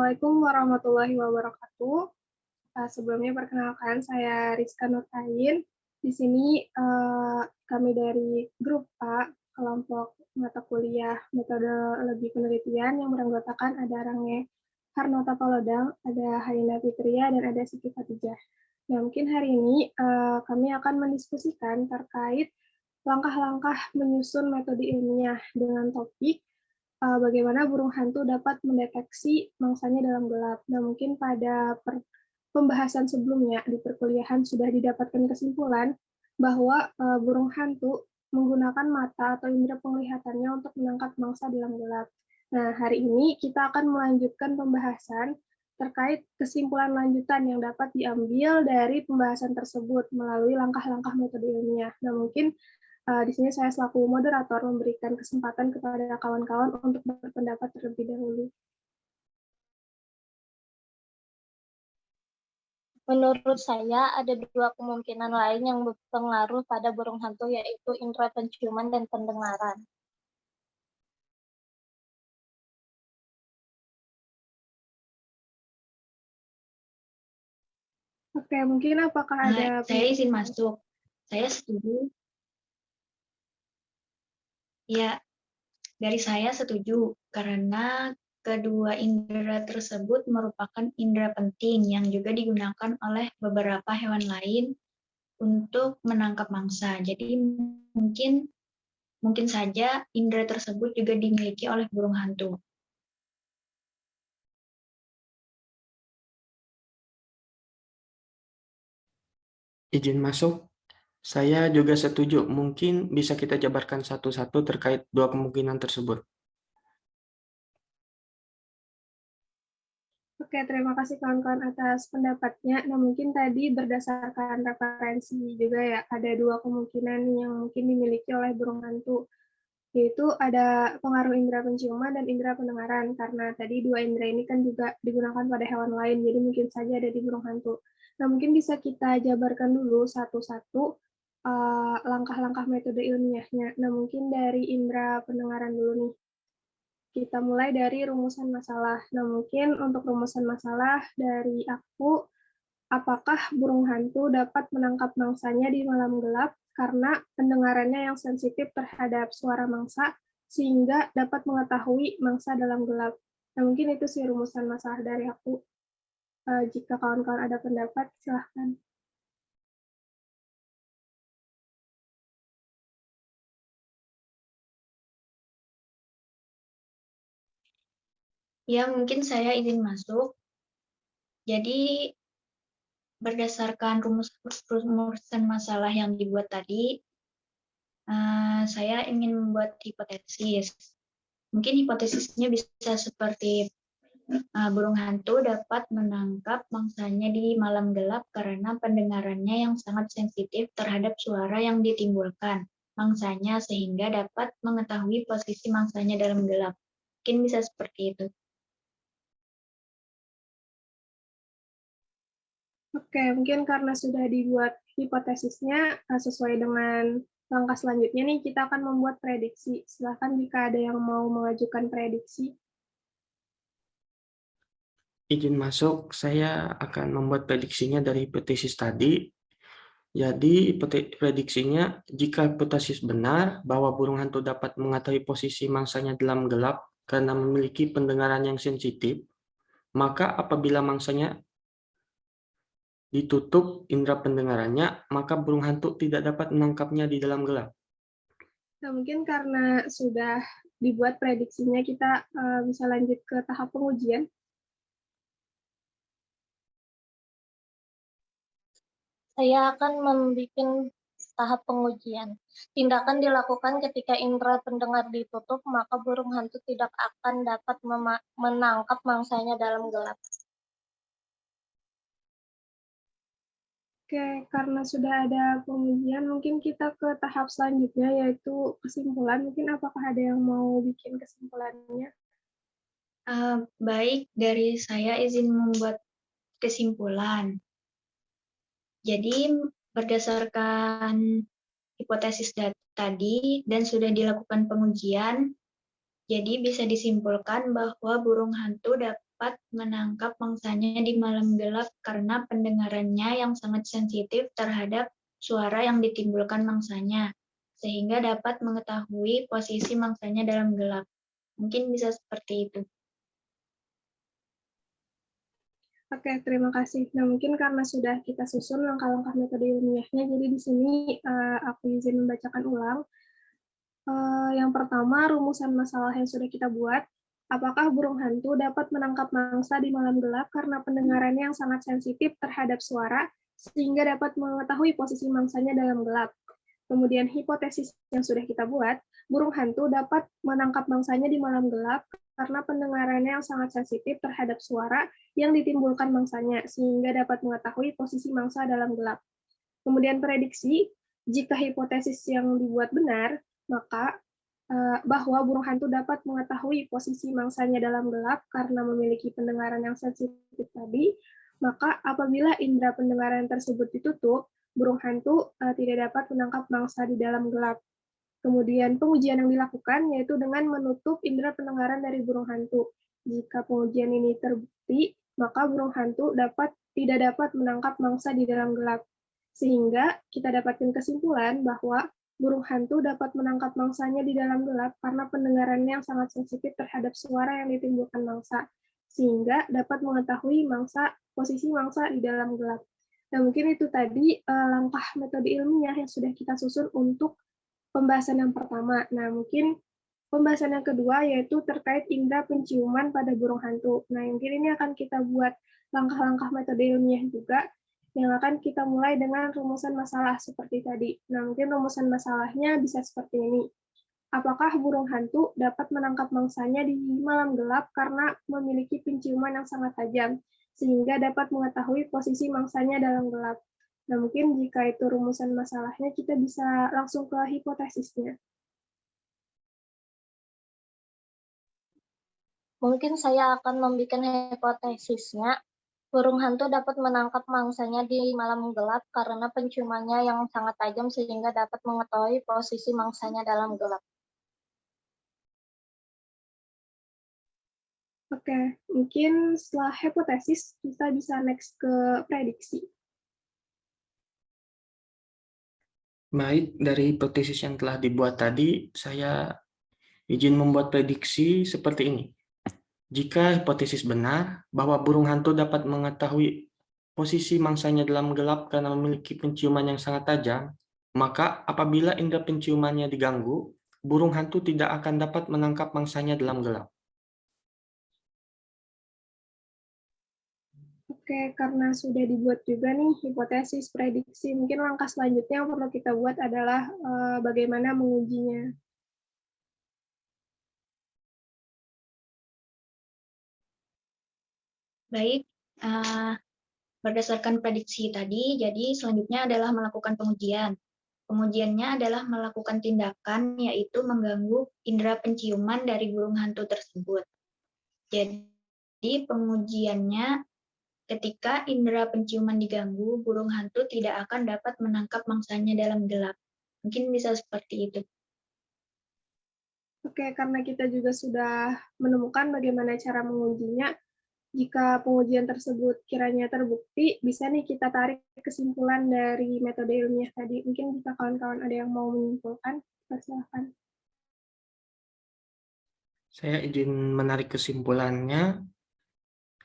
Assalamualaikum warahmatullahi wabarakatuh. Sebelumnya perkenalkan, saya Rizka Nurtain. Di sini kami dari grup A, kelompok mata kuliah metodologi penelitian yang beranggotakan ada Range Harnota Palodang, ada Haina Fitria, dan ada Siti Fatijah. Nah, mungkin hari ini kami akan mendiskusikan terkait langkah-langkah menyusun metode ilmiah dengan topik bagaimana burung hantu dapat mendeteksi mangsanya dalam gelap. Nah, mungkin pada pembahasan sebelumnya di perkuliahan sudah didapatkan kesimpulan bahwa burung hantu menggunakan mata atau indera penglihatannya untuk menangkap mangsa dalam gelap. Nah, hari ini kita akan melanjutkan pembahasan terkait kesimpulan lanjutan yang dapat diambil dari pembahasan tersebut melalui langkah-langkah metode ilmiah. Nah, mungkin di sini saya selaku moderator memberikan kesempatan kepada kawan-kawan untuk berpendapat terlebih dahulu. Menurut saya, ada dua kemungkinan lain yang berpengaruh pada burung hantu, yaitu indera penciuman dan pendengaran. Oke, mungkin apakah ada... Saya izin masuk. Saya setuju. Ya, dari saya setuju, karena kedua indera tersebut merupakan indera penting yang juga digunakan oleh beberapa hewan lain untuk menangkap mangsa. Jadi mungkin saja indera tersebut juga dimiliki oleh burung hantu. Izin masuk. Saya juga setuju. Mungkin bisa kita jabarkan satu-satu terkait dua kemungkinan tersebut. Oke, terima kasih kawan-kawan atas pendapatnya. Nah, mungkin tadi berdasarkan referensi juga ya, ada dua kemungkinan yang mungkin dimiliki oleh burung hantu, yaitu ada pengaruh indera penciuman dan indera pendengaran, karena tadi dua indera ini kan juga digunakan pada hewan lain, jadi mungkin saja ada di burung hantu. Nah, mungkin bisa kita jabarkan dulu satu-satu langkah-langkah metode ilmiahnya. Nah, mungkin dari indera pendengaran dulu nih. Kita mulai dari rumusan masalah. Nah, mungkin untuk rumusan masalah dari aku, apakah burung hantu dapat menangkap mangsanya di malam gelap karena pendengarannya yang sensitif terhadap suara mangsa, sehingga dapat mengetahui mangsa dalam gelap. Nah, mungkin itu sih rumusan masalah dari aku. Jika kawan-kawan ada pendapat, silahkan. Ya, mungkin saya izin masuk. Jadi, berdasarkan rumusan masalah yang dibuat tadi, saya ingin membuat hipotesis. Mungkin hipotesisnya bisa seperti burung hantu dapat menangkap mangsanya di malam gelap karena pendengarannya yang sangat sensitif terhadap suara yang ditimbulkan mangsanya sehingga dapat mengetahui posisi mangsanya dalam gelap. Mungkin bisa seperti itu. Oke, mungkin karena sudah dibuat hipotesisnya sesuai dengan langkah selanjutnya nih, kita akan membuat prediksi. Silahkan jika ada yang mau mengajukan prediksi. Izin masuk, saya akan membuat prediksinya dari hipotesis tadi. Jadi, prediksinya, jika hipotesis benar bahwa burung hantu dapat mengetahui posisi mangsanya dalam gelap karena memiliki pendengaran yang sensitif, maka apabila mangsanya ditutup indera pendengarannya, maka burung hantu tidak dapat menangkapnya di dalam gelap. Nah, mungkin karena sudah dibuat prediksinya, kita bisa lanjut ke tahap pengujian. Saya akan membuat tahap pengujian. Tindakan dilakukan ketika indera pendengar ditutup, maka burung hantu tidak akan dapat menangkap mangsanya dalam gelap. Oke, karena sudah ada pengujian, mungkin kita ke tahap selanjutnya, yaitu kesimpulan. Mungkin apakah ada yang mau bikin kesimpulannya? Baik, dari saya izin membuat kesimpulan. Jadi, berdasarkan hipotesis tadi dan sudah dilakukan pengujian, jadi bisa disimpulkan bahwa burung hantu dapat menangkap mangsanya di malam gelap karena pendengarannya yang sangat sensitif terhadap suara yang ditimbulkan mangsanya, sehingga dapat mengetahui posisi mangsanya dalam gelap. Mungkin bisa seperti itu. Oke, terima kasih. Nah, mungkin karena sudah kita susun langkah-langkah metode ilmiahnya, jadi di sini aku izin membacakan ulang. Yang pertama, rumusan masalah yang sudah kita buat. Apakah burung hantu dapat menangkap mangsa di malam gelap karena pendengarannya yang sangat sensitif terhadap suara, sehingga dapat mengetahui posisi mangsanya dalam gelap? Kemudian hipotesis yang sudah kita buat, burung hantu dapat menangkap mangsanya di malam gelap karena pendengarannya yang sangat sensitif terhadap suara yang ditimbulkan mangsanya, sehingga dapat mengetahui posisi mangsa dalam gelap. Kemudian prediksi, jika hipotesis yang dibuat benar, maka bahwa burung hantu dapat mengetahui posisi mangsanya dalam gelap karena memiliki pendengaran yang sensitif tadi, maka apabila indera pendengaran tersebut ditutup, burung hantu tidak dapat menangkap mangsa di dalam gelap. Kemudian pengujian yang dilakukan yaitu dengan menutup indera pendengaran dari burung hantu. Jika pengujian ini terbukti, maka burung hantu tidak dapat menangkap mangsa di dalam gelap. Sehingga kita dapatkan kesimpulan bahwa burung hantu dapat menangkap mangsanya di dalam gelap karena pendengarannya yang sangat sensitif terhadap suara yang ditimbulkan mangsa, sehingga dapat mengetahui posisi mangsa di dalam gelap. Nah, mungkin itu tadi langkah metode ilmiah yang sudah kita susun untuk pembahasan yang pertama. Nah, mungkin pembahasan yang kedua yaitu terkait indera penciuman pada burung hantu. Nah, mungkin ini akan kita buat langkah-langkah metode ilmiah juga, yang akan kita mulai dengan rumusan masalah seperti tadi. Nah, mungkin rumusan masalahnya bisa seperti ini. Apakah burung hantu dapat menangkap mangsanya di malam gelap karena memiliki penciuman yang sangat tajam, sehingga dapat mengetahui posisi mangsanya dalam gelap? Nah, mungkin jika itu rumusan masalahnya, kita bisa langsung ke hipotesisnya. Mungkin saya akan membuat hipotesisnya. Burung hantu dapat menangkap mangsanya di malam gelap karena penciumannya yang sangat tajam sehingga dapat mengetahui posisi mangsanya dalam gelap. Oke, mungkin setelah hipotesis, kita bisa next ke prediksi. Baik, dari hipotesis yang telah dibuat tadi, saya izin membuat prediksi seperti ini. Jika hipotesis benar bahwa burung hantu dapat mengetahui posisi mangsanya dalam gelap karena memiliki penciuman yang sangat tajam, maka apabila indera penciumannya diganggu, burung hantu tidak akan dapat menangkap mangsanya dalam gelap. Oke, karena sudah dibuat juga nih hipotesis, prediksi, mungkin langkah selanjutnya yang perlu kita buat adalah bagaimana mengujinya. Baik, berdasarkan prediksi tadi, jadi selanjutnya adalah melakukan pengujian. Pengujiannya adalah melakukan tindakan, yaitu mengganggu indera penciuman dari burung hantu tersebut. Jadi pengujiannya, ketika indera penciuman diganggu, burung hantu tidak akan dapat menangkap mangsanya dalam gelap. Mungkin bisa seperti itu. Oke, karena kita juga sudah menemukan bagaimana cara mengujinya, jika pengujian tersebut kiranya terbukti, bisa nih kita tarik kesimpulan dari metode ilmiah tadi. Mungkin jika kawan-kawan ada yang mau menyimpulkan, silakan. Saya izin menarik kesimpulannya.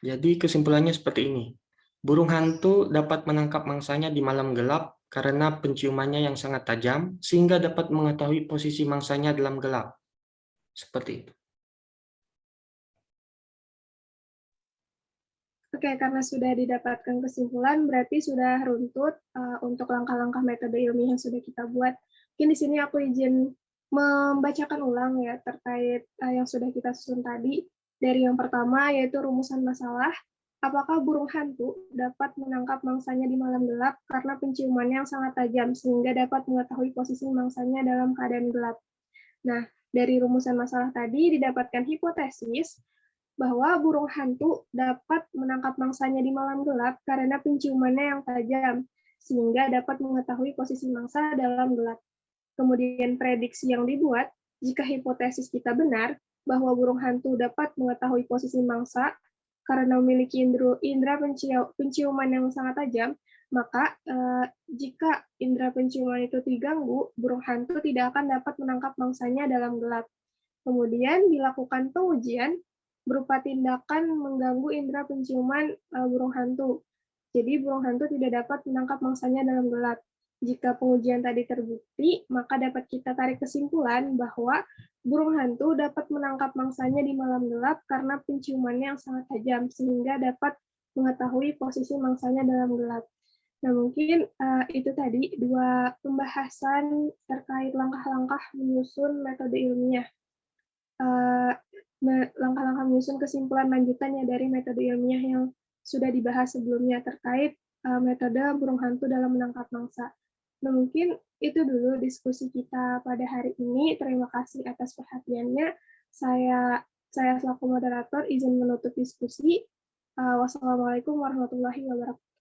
Jadi kesimpulannya seperti ini. Burung hantu dapat menangkap mangsanya di malam gelap karena penciumannya yang sangat tajam, sehingga dapat mengetahui posisi mangsanya dalam gelap. Seperti itu. Oke, karena sudah didapatkan kesimpulan, berarti sudah runtut untuk langkah-langkah metode ilmiah yang sudah kita buat. Mungkin di sini aku izin membacakan ulang ya terkait yang sudah kita susun tadi. Dari yang pertama yaitu rumusan masalah. Apakah burung hantu dapat menangkap mangsanya di malam gelap karena penciumannya yang sangat tajam sehingga dapat mengetahui posisi mangsanya dalam keadaan gelap? Nah, dari rumusan masalah tadi didapatkan hipotesis bahwa burung hantu dapat menangkap mangsanya di malam gelap karena penciumannya yang tajam, sehingga dapat mengetahui posisi mangsa dalam gelap. Kemudian prediksi yang dibuat, jika hipotesis kita benar, bahwa burung hantu dapat mengetahui posisi mangsa karena memiliki indera penciuman yang sangat tajam, maka jika indera penciuman itu diganggu, burung hantu tidak akan dapat menangkap mangsanya dalam gelap. Kemudian dilakukan pengujian berupa tindakan mengganggu indera penciuman burung hantu. Jadi burung hantu tidak dapat menangkap mangsanya dalam gelap. Jika pengujian tadi terbukti, maka dapat kita tarik kesimpulan bahwa burung hantu dapat menangkap mangsanya di malam gelap karena penciumannya yang sangat tajam, sehingga dapat mengetahui posisi mangsanya dalam gelap. Nah, mungkin itu tadi 2 pembahasan terkait langkah-langkah menyusun metode ilmiah. Langkah-langkah menyusun kesimpulan lanjutannya dari metode ilmiah yang sudah dibahas sebelumnya terkait metode burung hantu dalam menangkap mangsa. Nah, mungkin itu dulu diskusi kita pada hari ini. Terima kasih atas perhatiannya. Saya selaku moderator izin menutup diskusi. Wassalamualaikum warahmatullahi wabarakatuh.